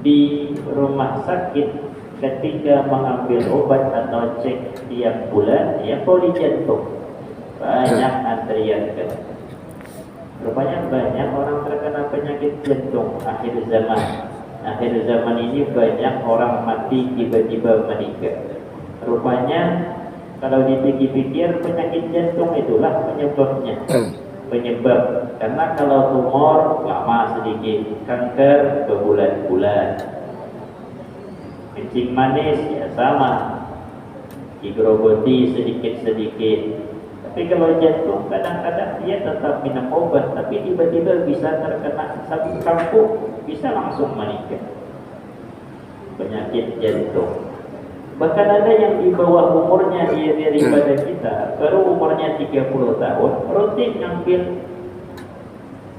di rumah sakit ketika mengambil obat atau cek tiap bulan ya poli jantung banyak antrian kan. Rupanya banyak orang terkena penyakit jantung akhir zaman. Akhir zaman ini banyak orang mati tiba-tiba meninggal. Rupanya kalau dipikir-pikir penyakit jantung itulah penyebabnya. Penyebab karena kalau tumor lama sedikit, kanker berbulan-bulan, kencing manis ya sama, digerogoti sedikit-sedikit. Tapi kalau jantung kadang-kadang dia tetap minum obat, tapi tiba-tiba bisa terkena satu kampung, bisa langsung meninggal. Penyakit jantung. Bahkan ada yang di bawah umurnya dia daripada kita, baru umurnya 30 tahun, rutin ngambil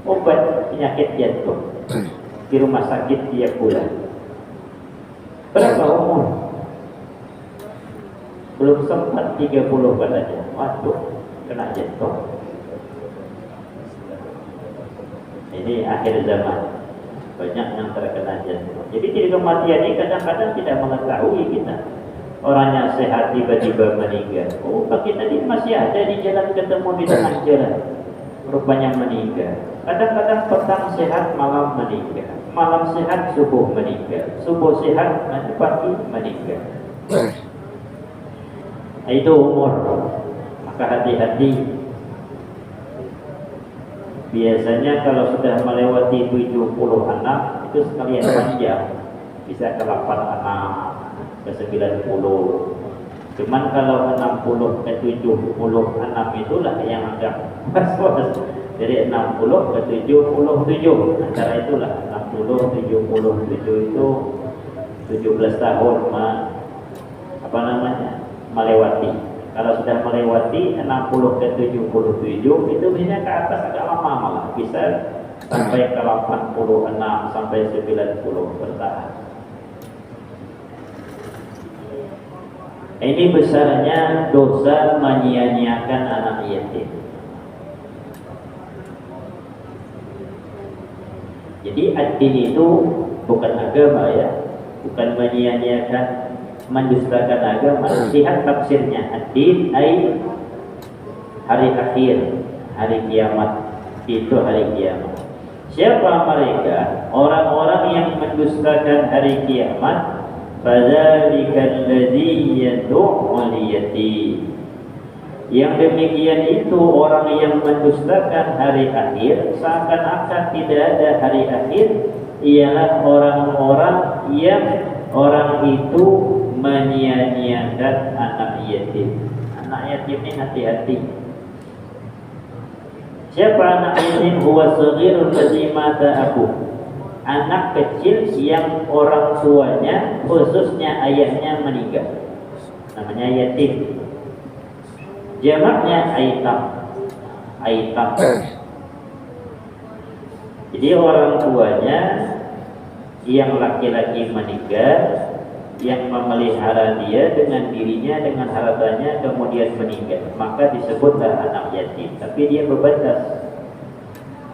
obat penyakit jantung di rumah sakit tiap bulan. Berapa umur? Belum sempat 30 katanya. Waduh, kena jantung. Ini akhir zaman. Banyak yang terkena jantung. Jadi di kematian ini kadang-kadang tidak mengetahui kita. Orangnya sehat tiba-tiba meninggal. Oh, kita tadi masih ada di jalan, ketemu di tengah jalan. Rupanya meninggal. Kadang-kadang petang sehat, malam meninggal. Malam sehat, subuh meninggal. Subuh sehat, pagi meninggal. Itu umur. Maka hati-hati. Biasanya kalau sudah melewati 76 itu sekalian panjang. Bisa ke 86 ke 90. Cuman kalau 60 ke 76 itulah yang agak pas-pas. Dari 60 ke 77 antara itulah 60 77 itu 17 tahun melewati. Kalau sudah melewati 60 ke 77 itu bisa ke atas agak lama malah, bisa sampai ke 86 sampai 90 bertahan. Ini besarnya dosa menyia-nyiakan anak yatim. Jadi ad-din itu bukan agama ya, bukan menyia-nyiakan, mendustakan agama. Lihat tafsirnya, ad-din ay hari akhir, hari kiamat, itu hari kiamat. Siapa mereka? Orang-orang yang mendustakan hari kiamat. Fadzalika alladzi yad'ul yatim. Yang demikian itu orang yang mendustakan hari akhir, seakan-akan tidak ada hari akhir, ialah orang-orang yang orang itu menyia-nyiakan anak yatim. Anak yatim ini hati-hati. Siapa anak yatim? Huwa shaghirul ladzi mata abuh. Anak kecil yang orang tuanya, khususnya ayahnya meninggal, namanya yatim. Jamaknya aitam. Aitam. Jadi orang tuanya yang laki-laki meninggal, yang memelihara dia dengan dirinya, dengan hartanya, kemudian meninggal, maka disebutlah anak yatim. Tapi dia berbatas.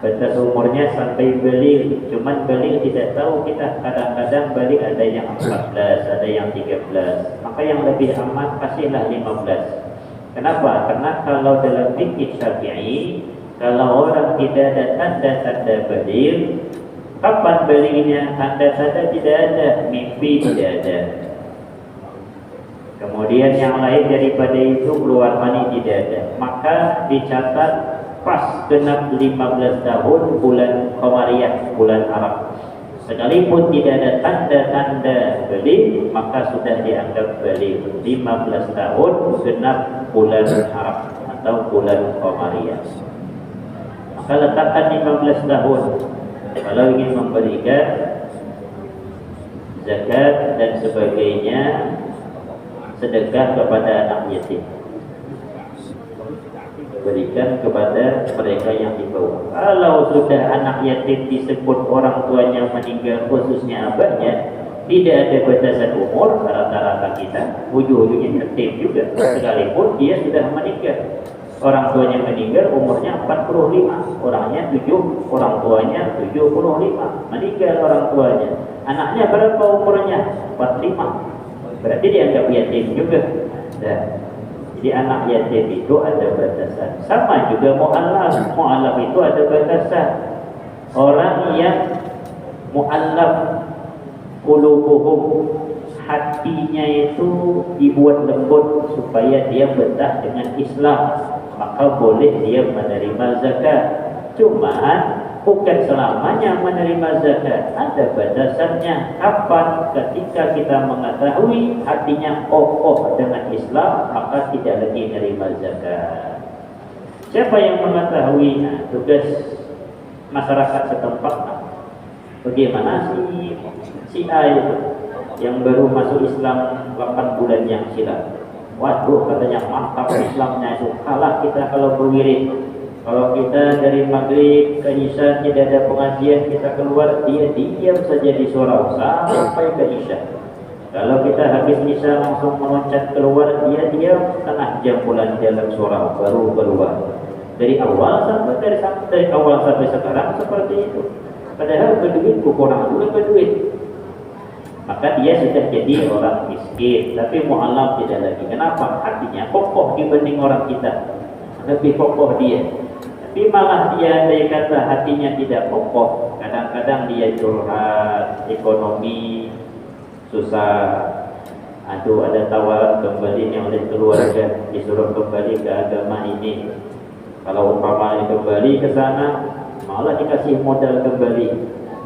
Batas umurnya sampai balik. Cuman balik tidak tahu kita. Kadang-kadang balik ada yang 14, ada yang 13. Maka yang lebih aman kasihlah 15. Kenapa? Karena kalau dalam fikih Syafi'i, kalau orang tidak ada tanda-tanda balik, kapan baliknya? Tanda-tanda tidak ada, mimpi tidak ada. Kemudian yang lain daripada itu, keluar mani tidak ada. Maka dicatat pas genap 15 tahun bulan Qamariyah, bulan Arab. Sekalipun tidak ada tanda-tanda balik, maka sudah dianggap balik. 15 tahun genap bulan Arab atau bulan Qamariyah. Maka letakkan 15 tahun kalau ingin memberikan zakat dan sebagainya, sedekah kepada anak yatim, berikan kepada mereka yang di bawah. Kalau sudah anak yatim disebut orang tuanya meninggal, khususnya abahnya, tidak ada batasan umur. Rata-rata kita ujung-ujungnya yatim juga, sekalipun dia sudah meninggal. Orang tuanya meninggal umurnya 45, orangnya 7, orang tuanya 75, meninggal orang tuanya. Anaknya berapa umurnya? 45. Berarti dianggap yatim juga. Nah, jadi anak yatim itu ada batasan. Sama juga mu'allaf. Mu'allaf itu ada batasan. Orang yang mu'allaf qulubuhum, hatinya itu dibuat lembut supaya dia betah dengan Islam, maka boleh dia menerima zakat. Cuman bukan selamanya menerima zakat, ada batasannya. Kapan? Ketika kita mengetahui hatinya kokoh dengan Islam, maka tidak lagi menerima zakat. Siapa yang mengetahui? Nah, tugas masyarakat setempat. Bagaimana si A itu yang baru masuk Islam 8 bulan yang silam? Waduh, katanya mantap Islamnya itu, kalah kita kalau berwirid. Kalau kita dari maghrib ke isya tidak ada pengajian, kita keluar, dia diam saja di surau sampai ke isya. Kalau kita habis isya langsung meloncat keluar, dia diam setengah jam bulan dalam surau baru keluar. Dari awal sampai sekarang seperti itu. Padahal berduit kurang dulu berduit. Maka dia sudah jadi orang miskin, tapi mu'allaf tidak lagi. Kenapa? Hatinya kokoh dibanding orang kita, lebih kokoh dia. Tapi malah dia kata hatinya tidak kokoh. Kadang-kadang dia curhat, ekonomi susah. Aduh, ada tawaran kembali oleh keluarga, disuruh kembali ke agama ini. Kalau umpamanya kembali ke sana, malah dikasih modal kembali.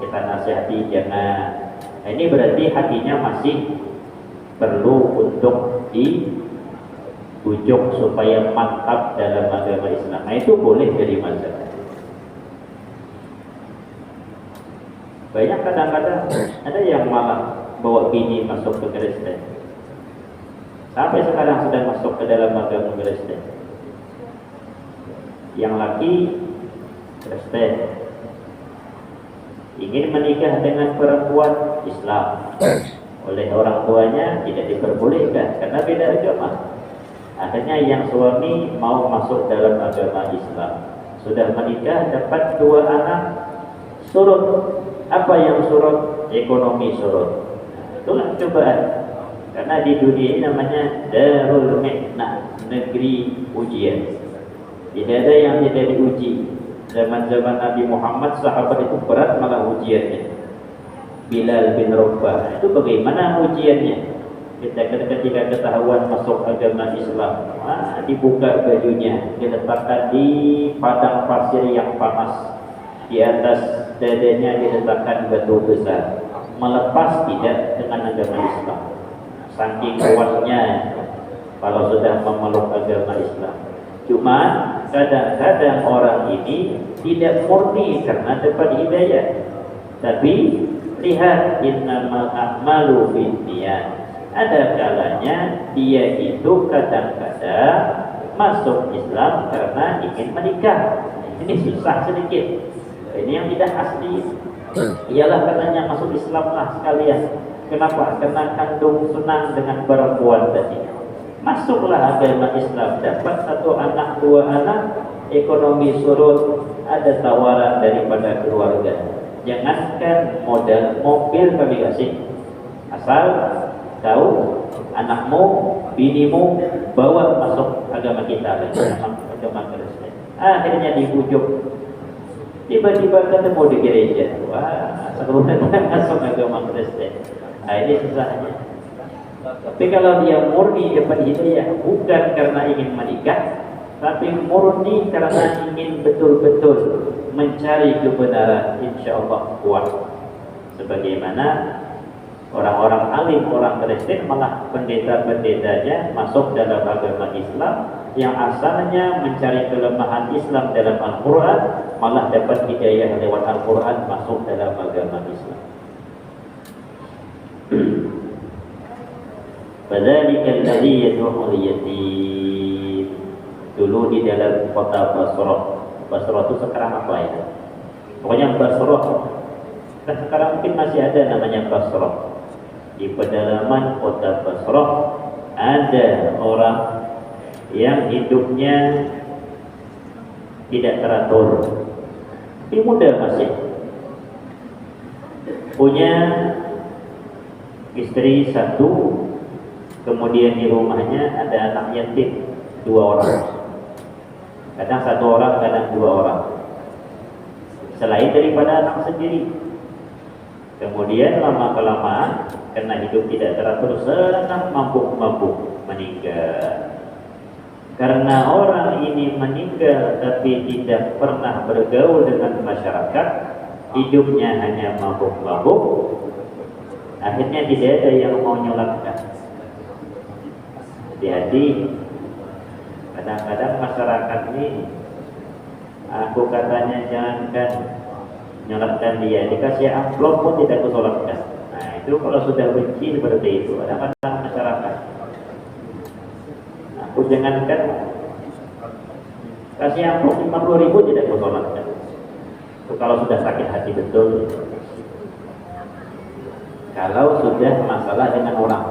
Kita nasihati jangan. Nah, ini berarti hatinya masih perlu untuk dibujuk supaya mantap dalam agama Islam. Nah, itu boleh jadi masalah. Banyak kadang-kadang ada yang malah bawa bini masuk ke Kristen. Sampai sekarang sudah masuk ke dalam agama Kristen. Yang laki Kristen ingin menikah dengan perempuan Islam, oleh orang tuanya tidak diperbolehkan karena beda agama. Akhirnya yang suami mau masuk dalam agama Islam, sudah menikah, dapat 2 anak, surut. Apa yang surut? Ekonomi surut. Itulah cobaan. Karena di dunia ini namanya darul mihnah, negeri ujian. Tidak ada yang tidak diuji. Zaman-zaman Nabi Muhammad, sahabat itu berat malah ujiannya. Bilal bin Rabah itu bagaimana ujiannya? Ketika ketahuan masuk agama Islam, dibuka bajunya, diletakkan di padang pasir yang panas, di atas dadanya diletakkan batu besar. Melepas tidak dengan agama Islam. Saking kuatnya kalau sudah memeluk agama Islam. Cuma kadang-kadang orang ini tidak murni karena dapat hidayah. Tapi lihat, innamal a'malu binniyat. Ada kalanya dia itu kadang-kadang masuk Islam karena ingin menikah. Ini susah sedikit. Ini yang tidak asli. Ialah katanya masuk Islam lah sekalian. Kenapa? Karena kandung senang dengan perempuan tadi. Masuklah agama Islam, dapat 1 anak, 2 anak, ekonomi surut, ada tawaran daripada keluarga. Jangankan modal mobil kami kasih, asal tahu anakmu, binimu bawa masuk agama kita, agama Kristen. Akhirnya dibujuk, tiba-tiba ketemu di gereja, wah, sebelumnya masuk agama Kristen. Nah, ini susahnya. Tapi kalau dia murni dapat hidayah bukan karena ingin menikah, tapi murni karena ingin betul-betul mencari kebenaran, insya Allah kuat. Sebagaimana orang-orang alim, orang Kristen, malah pendeta-pendetanya masuk dalam agama Islam yang asalnya mencari kelemahan Islam dalam Al-Quran, malah dapat hidayah lewat Al-Quran masuk dalam agama Islam. Fadzalika alladzi yad'u al-yatim. Dulu di dalam kota Basrah. Basrah itu sekarang apa ya? Pokoknya Basrah. Dan sekarang mungkin masih ada namanya Basrah. Di pedalaman kota Basrah ada orang yang hidupnya tidak teratur. Tapi muda masih punya istri satu, kemudian di rumahnya ada anak yatim 2 orang, kadang 1 orang, kadang 2 orang, selain daripada anak sendiri. Kemudian lama-kelamaan karena hidup tidak teratur, sangat mabuk-mabuk, meninggal. Karena orang ini meninggal tapi tidak pernah bergaul dengan masyarakat, hidupnya hanya mabuk-mabuk, akhirnya tidak ada yang mau nyolatkan. Hati-hati, kadang-kadang masyarakat ini, aku katanya jangankan nyolatkan dia, dikasih amplop pun tidak kusolatkan. Nah itu kalau sudah benci seperti itu, kadang-kadang masyarakat. Aku jangankan kasih amplop 50.000 tidak kusolatkan. Itu kalau sudah sakit hati betul. Kalau sudah masalah dengan orang,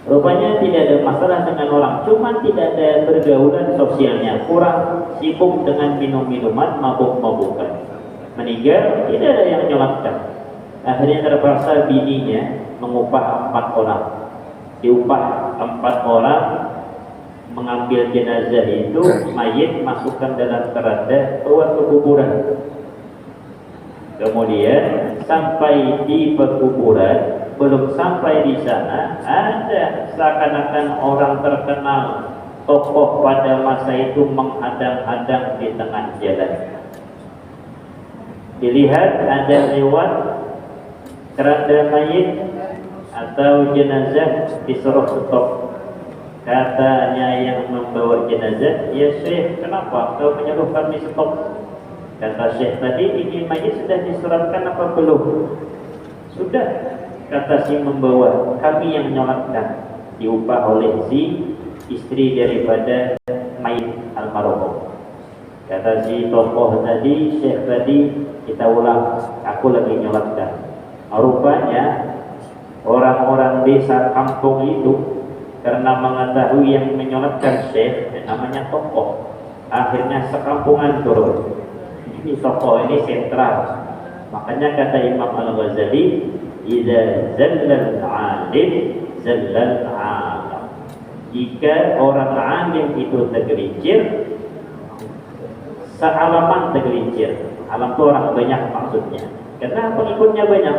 rupanya tidak ada masalah dengan orang, cuma tidak ada pergaulan sosialnya, kurang sibuk dengan minum-minuman, mabuk-mabukan. Meninggal, tidak ada yang nyolatkan. Akhirnya terpaksa bininya mengupah 4 orang. Diupah 4 orang, mengambil jenazah itu, mayit masukkan dalam keranda, bawa ke kuburan. Kemudian sampai di pekuburan, belum sampai di sana, ada seakan-akan orang terkenal, tokoh pada masa itu menghadang-hadang di tengah jalan. Dilihat ada lewat keranda mayit atau jenazah, disuruh stop. Katanya yang membawa jenazah, ya Syekh, kenapa kau menyuruh kami stop? Kata Syekh tadi, ini mayit sudah disuratkan apa belum? Sudah, kata si membawa, kami yang nyolatkan, diupah oleh si istri daripada mayit almarhum. Kata si tokoh tadi, Syekh tadi, kita ulang, aku lagi nyolatkan. Rupanya orang-orang desa kampung itu karena mengetahui yang menyolatkan Syekh, namanya tokoh, akhirnya sekampungan turun. Ini tokoh ini sentral. Makanya kata Imam Al-Ghazali, idza zallal alim zallal alam. Jika orang alim itu tergelincir, sealaman tergelincir. Alam itu orang banyak maksudnya, karena pengikutnya banyak.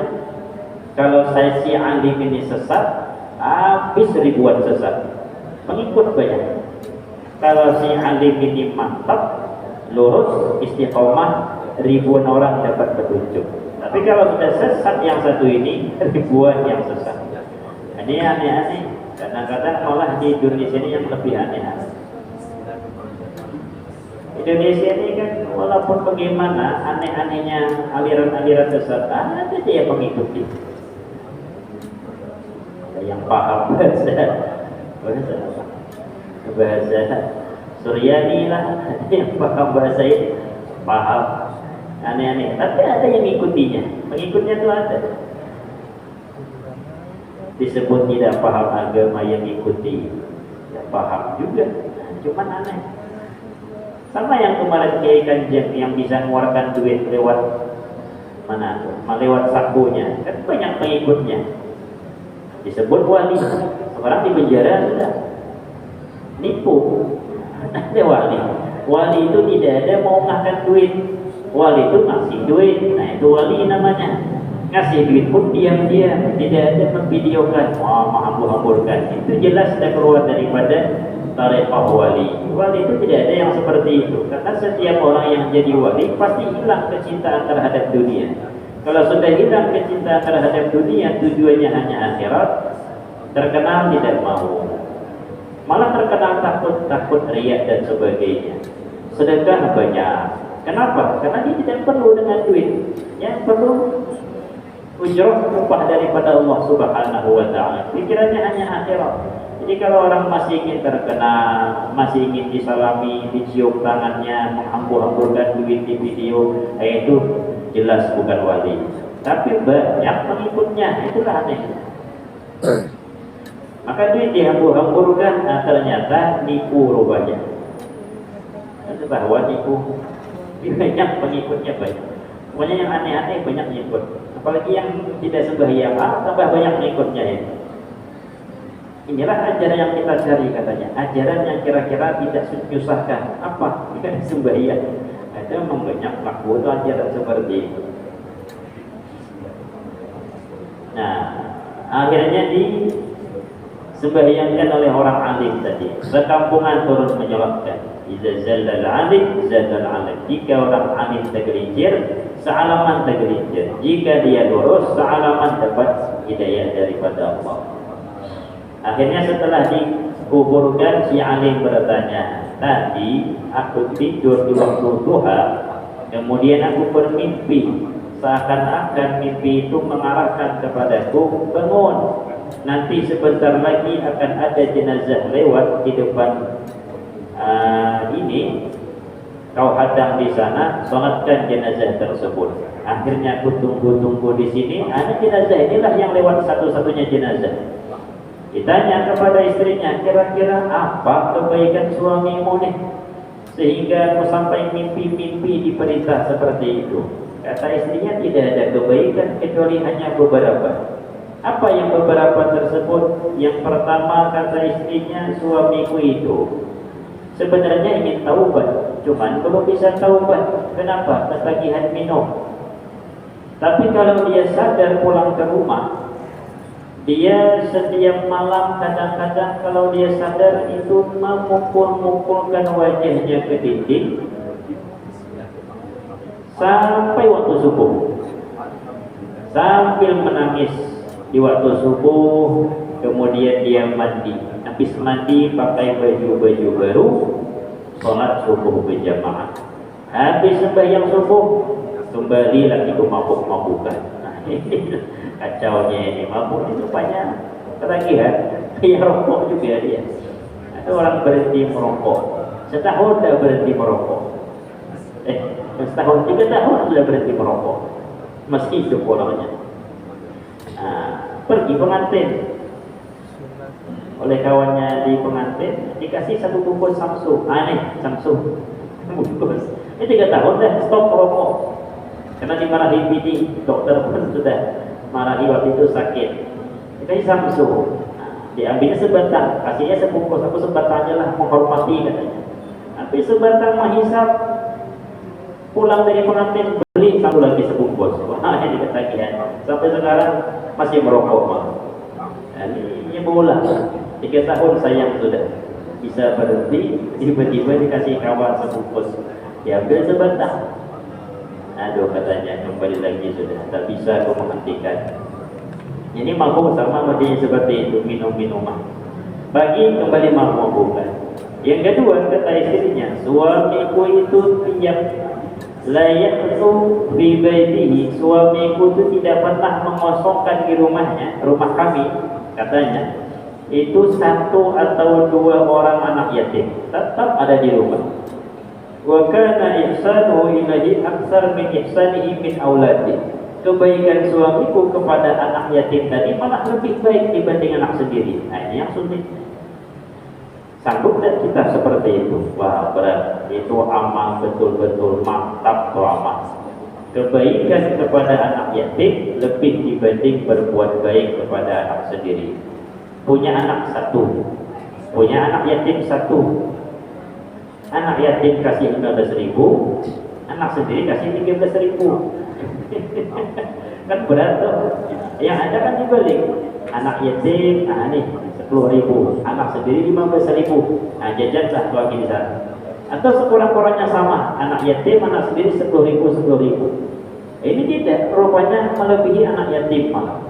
Kalau saya si alim ini sesat, habis ribuan sesat, pengikut banyak. Kalau si alim ini mantap, lurus, istiqomah, ribuan orang dapat petunjuk. Tapi kalau sudah sesat yang satu ini, ribuan yang sesat. Ini aneh-aneh. Kadang-kadang malah di Indonesia ini yang lebih aneh-aneh. Indonesia ini kan walaupun bagaimana aneh-anehnya aliran-aliran sesat, ada dia pengikuti. Ada yang paham bahasa Suryani lah, yang paham bahasa ini, paham aneh-aneh. Tapi ada yang mengikutinya, pengikutnya itu ada. Disebut tidak paham agama yang ikuti, ya paham juga, cuman aneh. Sama yang kemarin Kiai Kanjeng yang bisa mengeluarkan duit lewat mana? Lewat sakunya, kan banyak pengikutnya. Disebut wali, sekarang di penjara sudah. Nipu. Ada wali. Wali itu tidak ada mau ngangkat duit. Wali itu ngasih duit. Nah itu wali namanya. Ngasih duit pun diam-diam, tidak ada memvideokan, menghambur-hamburkan. Itu jelas sudah keluar daripada tarekat wali. Wali itu tidak ada yang seperti itu. Karena setiap orang yang jadi wali pasti hilang kecintaan terhadap dunia. Kalau sudah hilang kecintaan terhadap dunia, tujuannya hanya akhirat, terkenal tidak mau. Malah terkenal takut riya dan sebagainya. Sedekah banyak. Kenapa? Karena dia tidak perlu dengan duit. Yang perlu ujrah, upah daripada Allah Subhanahu wa ta'ala. Pikirannya hanya akhirat. Jadi kalau orang masih ingin terkenal, masih ingin disalami, dicium tangannya, menghambur-hamburkan duit di video, itu jelas bukan wali. Tapi banyak pengikutnya, itulah aneh. Maka duit dihambur-hamburkan, ternyata nipu rupanya. ketahuan itu banyak pengikutnya banyak. Pokoknya yang aneh-aneh banyak ngikut. Apalagi yang tidak sembahyang, tambah banyak ngikutnya ya. Inilah ajaran yang kita cari katanya. Ajaran yang kira-kira tidak menyusahkan. Apa? Bukan sembahyang. Ada banyak laku itu ajaran seperti itu. Nah, akhirnya disembahyangkan oleh orang alim tadi. Sekampungan turun menyolatkan. Iza zallal alim, zallal alim. Jika orang alim tergelincir, sealaman tergelincir. Jika dia lurus, sealaman dapat hidayah daripada Allah. Akhirnya setelah dikuburkan, si alim bertanya, tadi aku tidur di waktu duha, kemudian aku bermimpi, seakan-akan mimpi itu mengarahkan kepadaku, bangun, nanti sebentar lagi akan ada jenazah lewat di depan ini, kau hadang di sana, sholatkan jenazah tersebut. Akhirnya aku tunggu-tunggu di sini, ada jenazah inilah yang lewat satu-satunya jenazah. Ditanya kepada istrinya, kira-kira apa kebaikan suamimu nih sehingga aku sampai mimpi-mimpi diperintah seperti itu? Kata istrinya, tidak ada kebaikan kecuali hanya beberapa. Apa yang beberapa tersebut? Yang pertama, kata istrinya, suamiku itu sebenarnya ingin taubat, cuman belum bisa taubat. Kenapa? Ketagihan minum. Tapi kalau dia sadar pulang ke rumah, dia setiap malam kadang-kadang kalau dia sadar itu memukul-mukulkan wajahnya ke dinding sampai waktu subuh, sambil menangis di waktu subuh. Kemudian dia mandi, habis mandi pakai baju-baju baru, sholat subuh berjamaah. Habis sembahyang subuh kembali lagi ke mabuk-mabukan. Kacaunya ini, mabuk itu banyak ketagihan. Dia rokok juga dia. Ada orang berhenti merokok, setahun sudah berhenti merokok. Setahun 3 tahun sudah berhenti merokok, meski hidup orangnya. Pergi pengantin oleh kawannya di pengantin, dikasih 1 bungkus Samsung. Aneh, Samsung bungkus. Ini 3 tahun dah stop merokok. Karena dimarahi bini, dokter pun sudah marahi waktu itu sakit. Dikasih Samsung. Diambilnya sebatang, kasihnya sebungkus. Aku sebatangnya lah, menghormati katanya. Tapi sebatang menghisap, pulang dari pengantin beli satu lagi sebungkus. Wah, ini ketagihan. Sampai sekarang masih merokok mah. Ini bola. 3 tahun sayang sudah bisa berhenti, tiba-tiba dikasih kawan sebungkus, diambil sebatang. Aduh, katanya kembali lagi sudah tak bisa aku menghentikan. Ini mabuk sama modelnya seperti itu, minum-minuman. Bagi kembali mabuk bukan. Yang kedua, kata istrinya, suamiku itu tiap layak itu bibaitihi, suamiku itu tidak pernah mengosongkan di rumahnya, rumah kami, katanya itu 1 atau 2 orang anak yatim tetap ada di rumah. Wa kana ihsanuhu ilaihi aktsar min ihsanihi min auladi. Kebaikan suamiku kepada anak yatim tadi malah lebih baik dibanding anak sendiri. Nah, ini yang sulit. Sanggup tak kita seperti itu? Wah, berat. Itu amal betul-betul mantap tuh amal. Kebaikan kepada anak yatim lebih dibanding berbuat baik kepada anak sendiri. Punya anak 1, punya anak yatim 1. Anak yatim kasih 15.000, anak sendiri kasih 13.000. Kan berat tuh. Yang ada kan dibalik. Anak yatim, nih 10.000, anak sendiri 15.000. Nah, jajanlah bagi di sana. Atau sekurang-kurangnya sama, anak yatim, anak sendiri 10.000. Ini tidak, rupanya melebihi anak yatim malah.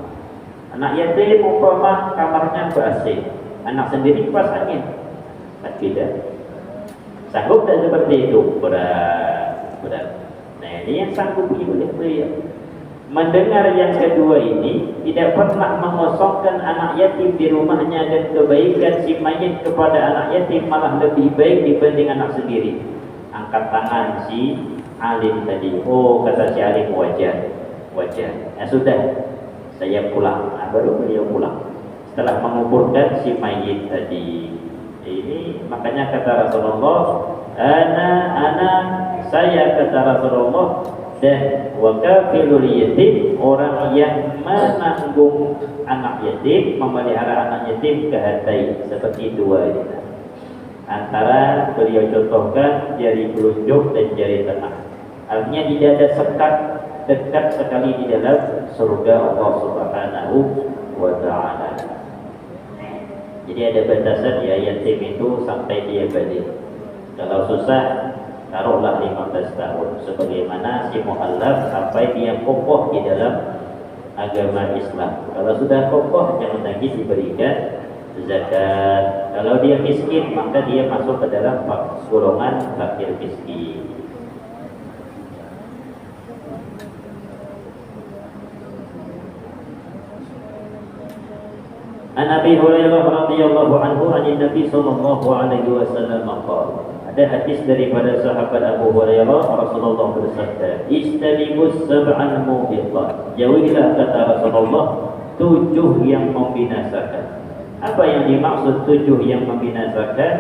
Anak yatim umpama kamarnya ber-AC, anak sendiri kipas angin. Tak beda. Sanggup tak seperti itu? Berat. Nah, ini yang sanggup oleh beliau. Mendengar yang kedua ini, tidak pernah mengosongkan anak yatim di rumahnya, dan kebaikan si mayit kepada anak yatim malah lebih baik dibanding anak sendiri. Angkat tangan si alim tadi. Oh, kata si alim, wajar. Ya sudah, saya pulang. Baru beliau pulang setelah menguburkan si mayit tadi. Ini makanya kata Rasulullah, ana saya kata Rasulullah, dan wakafilul yatim, orang yang menanggung anak yatim, memelihara anak yatim kehatai, seperti dua ini. Antara beliau contohkan jari telunjuk dan jari tengah. Artinya tidak ada sekat, dekat sekali di dalam surga Allah Subhanahu wa ta'ala. Jadi ada batasan ya, yatim itu sampai dia balik. Kalau susah, taruhlah 15 tahun. Sebagaimana si mu'allaf sampai dia kokoh di dalam agama Islam. Kalau sudah kokoh, jangan lagi diberikan zakat. Kalau dia miskin, maka dia masuk ke dalam golongan fakir miskin. An Abi Hurairah radhiyallahu anhu an Nabi sallallahu alaihi wasallam qala. Ada hadis daripada sahabat Abu Hurairah, Rasulullah bersabda, "Istabibus sab'an mubiqat." Jauhilah kata Rasulullah 7 yang membinasakan. Apa yang dimaksud 7 yang membinasakan?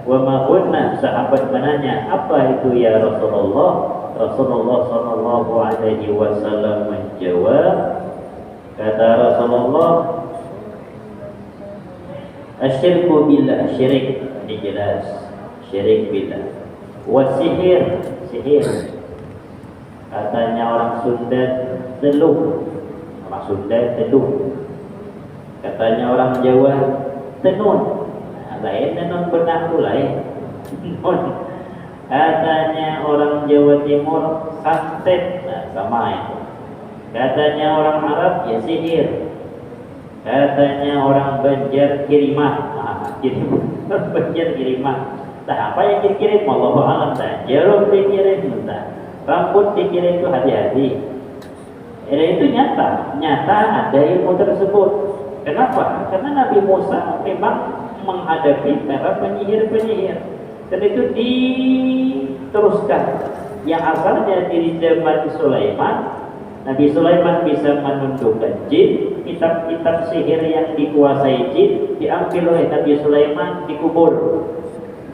Wa ma kunna, sahabat menanya, apa itu ya Rasulullah? Rasulullah sallallahu alaihi wasallam menjawab, kata Rasulullah, asyirku billah, syirik, ini jelas, syirik billah. Wasihir, sihir, katanya orang Sunda teluh, orang Sunda teluh, katanya orang Jawa tenun, lain tenun benang tu lain. Katanya orang Jawa Timur santet, nah, sama itu. Katanya orang Arab ya sihir. Katanya orang Banjar kirimah, Banjar kirimah. Nah, apa yang dikirim? Wallahu a'lam. Jeruk dikirim, rambut dikirim, itu hati-hati. Itu nyata ada ilmu tersebut. Kenapa? Karena Nabi Musa memang menghadapi para penyihir-penyihir, dan itu diteruskan. Yang asalnya di zaman Sulaiman, Nabi Sulaiman bisa menundukkan jin, kitab-kitab sihir yang dikuasai jin diambil oleh Nabi Sulaiman, dikubur,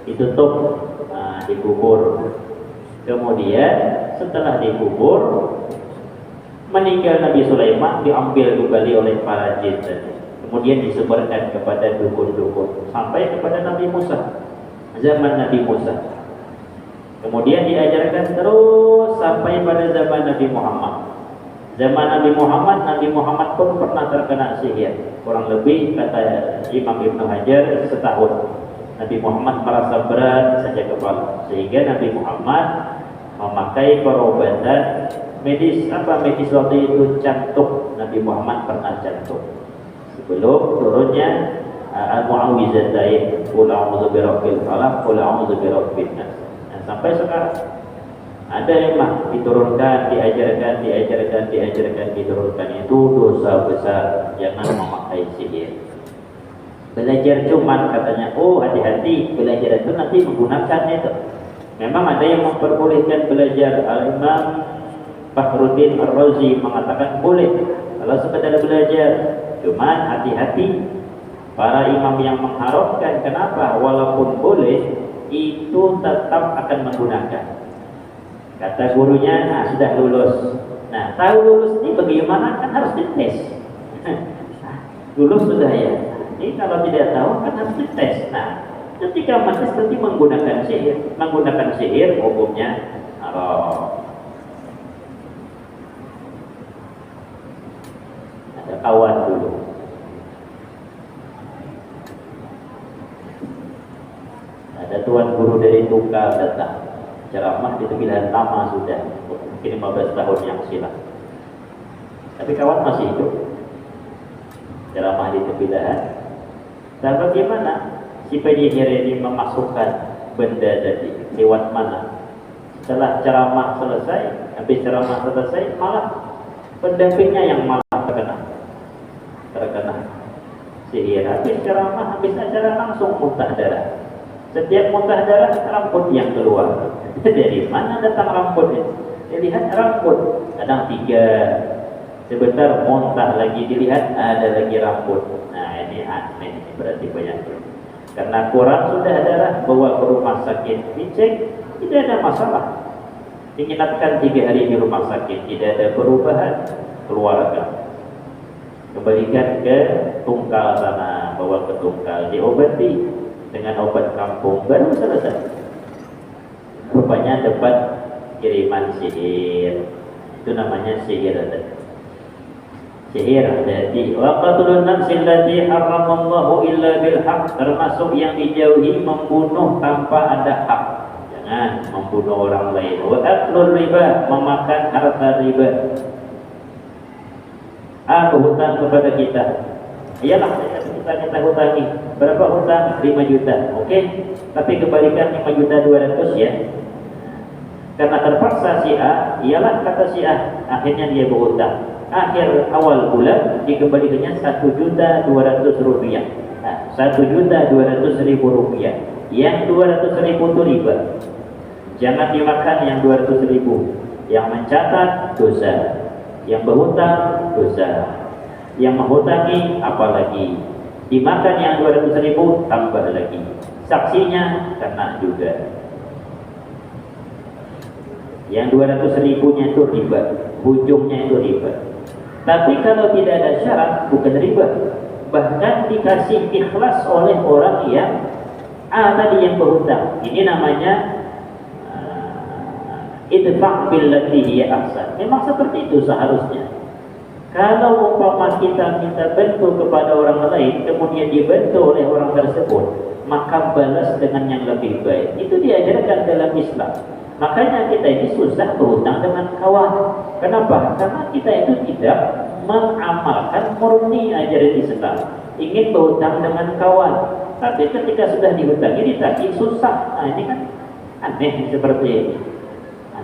ditutup, dikubur. Kemudian setelah dikubur, meninggal Nabi Sulaiman, diambil kembali oleh para jin tadi. Kemudian disebarkan kepada dukun-dukun sampai kepada Nabi Musa, zaman Nabi Musa. Kemudian diajarkan terus sampai pada zaman Nabi Muhammad. Zaman Nabi Muhammad pun pernah terkena sihir. Kurang lebih kata Imam Ibnu Hajar setahun. Nabi Muhammad merasa berat saja kepala, sehingga Nabi Muhammad memakai perobatan medis. Apa medis waktu itu? Cantuk. Nabi Muhammad pernah cantuk sebelum turunnya al-mu'awwizatain, qul a'udzu birabbil falaq, qul a'udzu birabbin nas. Sampai sekarang ada yang diturunkan, diajarkan, diturunkan. Itu dosa besar, jangan memakai sihir. Belajar cuman katanya, oh hati-hati, belajar itu nanti menggunakan itu. Memang ada yang memperbolehkan belajar. Al-Imam Fakhruddin Ar-Razi mengatakan boleh kalau sekedar belajar, cuman hati-hati. Para imam yang mengharamkan, kenapa? Walaupun boleh, itu tetap akan menggunakan. Kata gurunya, nah sudah lulus. Nah, tahu lulus ini bagaimana? Kan harus dites. Lulus sudah ya. Ini kalau tidak tahu kan harus dites. Nah, ketika masih seperti menggunakan sihir hukumnya haram. Ada kawan dulu. Ada tuan guru dari Tunggal datang. Ceramah di Tepilahan Tama sudah mungkin 15 tahun yang silam. Tapi kawan masih hidup. Ceramah di Tepilahan. Dan bagaimana si penyihir ini memasukkan benda tadi lewat mana? Setelah ceramah selesai, habis ceramah selesai, malah pendampingnya yang malah terkena sihir. Habis ceramah, habis acara langsung muntah darah. Setiap muntah darah, rambut yang keluar. Dari mana datang rambut itu? Dilihat rambut, kadang 3, sebentar muntah lagi, dilihat ada lagi rambut. Nah ini aneh, berarti banyak. Karena kurang sudah darah, bawa ke rumah sakit, dicek, tidak ada masalah. Diingatkan 3 hari di rumah sakit, tidak ada perubahan, keluarga. Kembalikan ke Tungkal sana, bawa ke Tungkal, diobati dengan obat kampung, baru selesai. Rupanya dapat kiriman sihir, itu namanya sihir adat. Sihir adati. Wa qatlun nafsin allati haramallahu illa bil haq, termasuk yang dijauhi membunuh tanpa ada hak. Jangan membunuh orang lain. Wa aklul riba, memakan harta riba. Aku hutang kepada kita, iyalah kita hutangi. Berapa hutang? 5 juta. Oke, tapi kembalikan 5.200.000 ya. Karena terpaksa si A, iyalah kata si A, akhirnya dia berhutang. Akhir awal bulan dikembalikannya 1.200.000 rupiah. Nah, 1.200.000 rupiah. Yang 200.000 itu riba. Jangan dimakan yang 200.000. Yang mencatat dosa, yang berhutang dosa, yang menghutangi apalagi. Dimakan yang 200.000 tambah lagi. Saksinya kena juga. Yang 200.000-nya itu riba, ujungnya itu riba. Tapi kalau tidak ada syarat, bukan riba. Bahkan dikasih ikhlas oleh orang yang tadi yang berhutang. Ini namanya idfa' billati hiya ahsan. Memang seperti itu seharusnya. Kalau umpama kita minta bantu kepada orang lain, kemudian dibantu oleh orang tersebut, maka balas dengan yang lebih baik. Itu diajarkan dalam Islam. Makanya kita ini susah berhutang dengan kawan. Kenapa? Karena kita itu tidak mengamalkan murni ajaran Islam. Ingin berhutang dengan kawan, tapi ketika sudah dihutangi ditagih susah. Nah ini kan aneh seperti ini.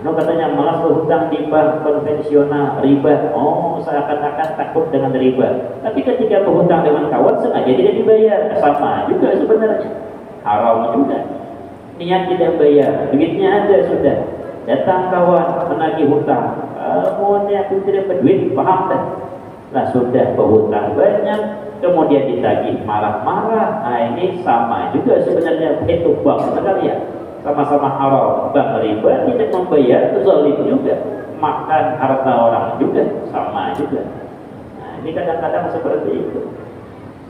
Katanya malah berhutang di bank konvensional riba. Oh, seakan-akan takut dengan riba. Tapi ketika berhutang dengan kawan sengaja tidak dibayar, sama juga sebenarnya. Haram juga. Niat tidak bayar, duitnya ada sudah. Datang kawan menagih hutang. Aku tidak berduit, paham tak? Nah sudah berhutang banyak, kemudian ditagih marah-marah. Nah ini sama juga sebenarnya, itu bank sekalian. Sama-sama haram. Bank riba tidak membayar, zalim juga. Makan harta orang juga, sama juga. Nah ini kadang-kadang seperti itu.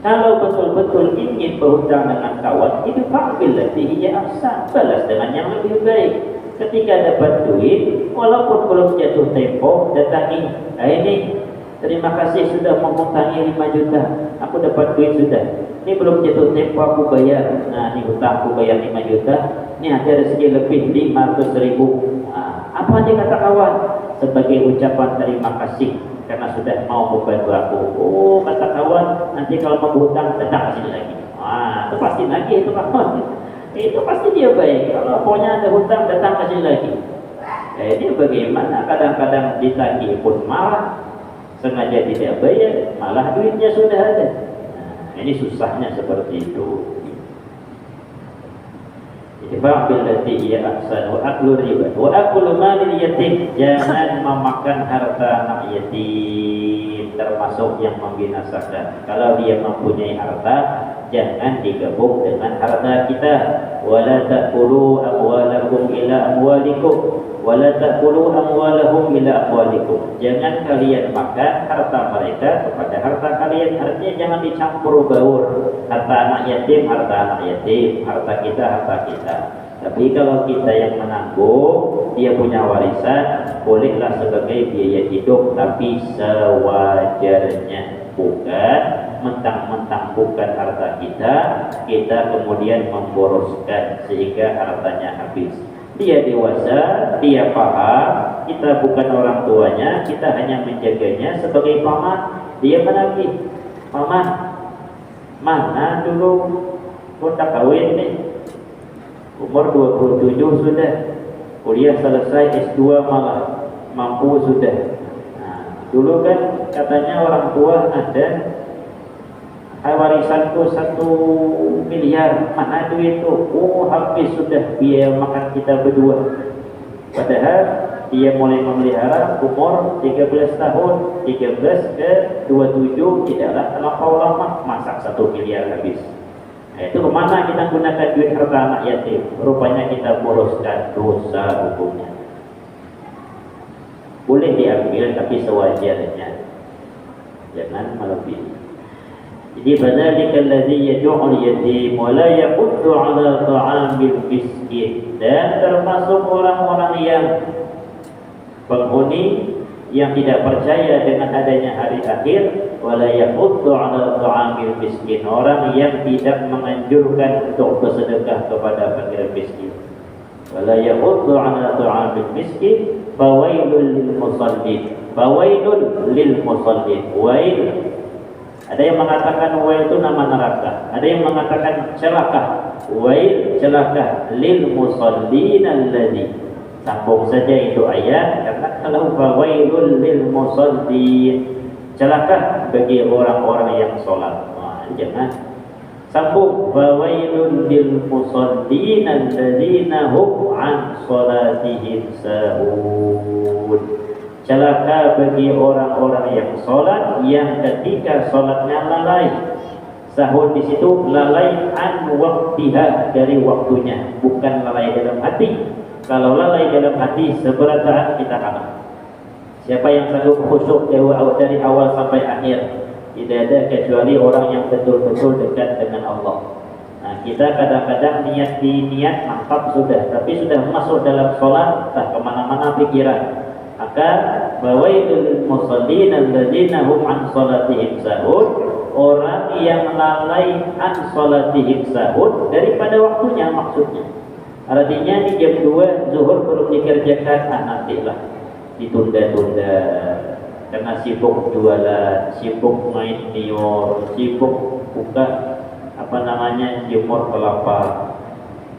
Kalau betul-betul ingin berhutang dengan kawan, itu fa'bil lati hiya ahsan, balas dengan yang lebih baik. Ketika dapat duit, walaupun belum jatuh tempo, datangi. Nah ini, terima kasih sudah menghutangi 5 juta. Aku dapat duit sudah. Ini belum jatuh tempo aku bayar. Nah ini hutang aku bayar 5 juta. Ini ada rezeki lebih 500.000. Nah, apa dia kata kawan? Sebagai ucapan terima kasih karena sudah mau membantu aku. Oh kata kawan, nanti kalau mau berhutang datang ke sini lagi. Itu pasti lagi itu kawan. Itu pasti dia baik. Kalau pokoknya ada hutang datang ke sini lagi. Ini bagaimana? Kadang-kadang ditagih pun marah, sengaja tidak bayar, malah duitnya sudah ada. Nah, ini susahnya seperti itu. Ittifaq billati hiya ahsan wa aklu riba wa aklu malil yatim, jangan memakan harta anak yatim, termasuk yang membinasakan. Kalau dia mempunyai harta, jangan digabung dengan harta kita. Wala ta'kulu amwalakum ila amwalikum wala ta'kulu amwalahum ila amwalikum. Jangan kalian makan harta mereka kepada harta kalian. Artinya jangan dicampur baur. Harta anak yatim, harta anak yatim, harta kita, harta kita. Tapi kalau kita yang menanggung, dia punya warisan, bolehlah sebagai biaya hidup, tapi sewajarnya. Bukan mentang-mentang bukan harta kita, kita kemudian memboroskan sehingga hartanya habis. Dia dewasa, dia paham, kita bukan orang tuanya, kita hanya menjaganya sebagai paman. Dia menagih, paman, mana dulu udah kawin nih, umur 27 sudah, kuliah selesai, S2 malah mampu sudah. Dulu kan katanya orang tua ada warisanku 1 miliar, mana duit itu? Oh habis sudah biaya makan kita berdua. Padahal dia mulai memelihara umur 13 tahun, 13 ke 27 tidaklah terlampau lama, masak 1 miliar habis. Itu kemana kita gunakan duit harta anak yatim? Rupanya kita boroskan, dosa hukumnya. Boleh diambil tapi sewajarnya, jangan melebihi. Jadi fadzalika allazi yad'ul yatim wa la yahuddu 'ala ta'amil miskin. Dan termasuk orang-orang yang penghuni yang tidak percaya dengan adanya hari akhir, wa la yahuddu 'ala ta'amil miskin, orang yang tidak menganjurkan untuk bersedekah kepada fakir miskin. Wa la yahuddu 'ala ta'amil miskin, fawailul lil musallin. Fawailul lil musallin. Wail, ada yang mengatakan wail itu nama neraka, ada yang mengatakan celaka. Wail, celaka, lil musallin alladzi, sambung saja itu ayat, karena kalau fawailul lil musallin, celaka bagi orang-orang yang sholat. Nah, jangan sambung fawailul lil musallin alladzina hum an sholatihim sahun. Celaka bagi orang-orang yang sholat yang ketika sholatnya lalai. Sahun di situ lalai an waktiha, dari waktunya, bukan lalai dalam hati. Kalau lalai dalam hati seberataan kita kalah. Siapa yang sanggup khusyuk dari awal sampai akhir? Tidak ada kecuali orang yang betul-betul dekat dengan Allah. Nah, kita kadang-kadang niat mantap sudah, tapi sudah masuk dalam sholat, entah kemana-mana pikiran. Maka bawaidul musallin alladzina hum an salatihim sahun, orang yang lalai an salatihim sahun, daripada waktunya maksudnya. Artinya di jam 2 zuhur belum dikerjakan, nantilah, ditunda-tunda karena sibuk jualan, sibuk main nior, sibuk buka jemur kelapa.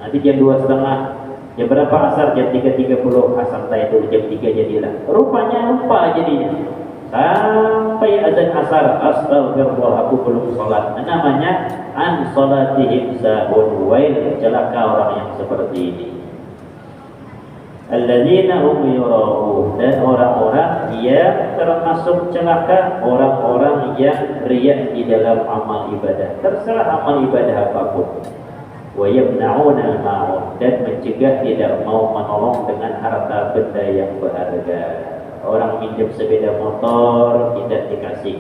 Nanti jam 2:30, jam berapa asar? Jam 3:30 asar itu jam 3 jadilah. Rupanya lupa jadinya. Sampai azan asar, astagfirullah, aku belum sholat. Namanya an sholatihim sahun. Wail, celaka orang yang seperti ini. Alladzina hum yura'un, dan orang-orang yang termasuk celaka orang-orang yang riya di dalam amal ibadah. Terserah amal ibadah apapun. Wa yamna'una al-ma'un, dan mencegah tidak mau menolong dengan harta benda yang berharga. Orang minjem sepeda motor tidak dikasih,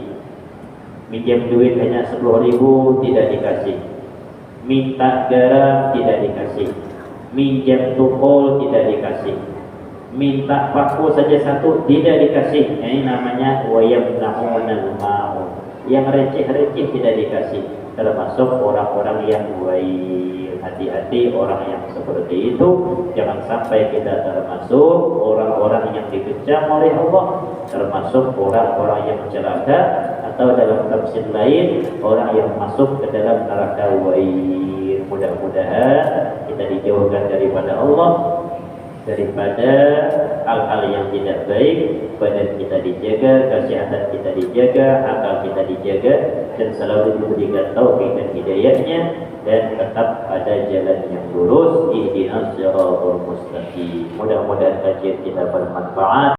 minjem duit hanya 10.000 tidak dikasih, minta garam tidak dikasih, minjem tukul tidak dikasih, minta paku saja satu tidak dikasih. Ini namanya wa yamna'una al-ma'un, yang receh-receh tidak dikasih. Termasuk orang-orang yang baik. Hati-hati orang yang seperti itu, jangan sampai kita termasuk orang-orang yang dikecam oleh Allah, termasuk orang-orang yang celaka, atau dalam tafsir lain orang yang masuk ke dalam neraka wair. Mudah-mudahan kita dijauhkan daripada Allah, daripada hal-hal yang tidak baik. Badan kita dijaga, kesehatan kita dijaga, akal kita dijaga, dan selalu diberikan taufik dan hidayahnya, dan tetap ada jalan yang lurus. Ihdinas siratal mustaqim. Mudah-mudahan kajian kita bermanfaat.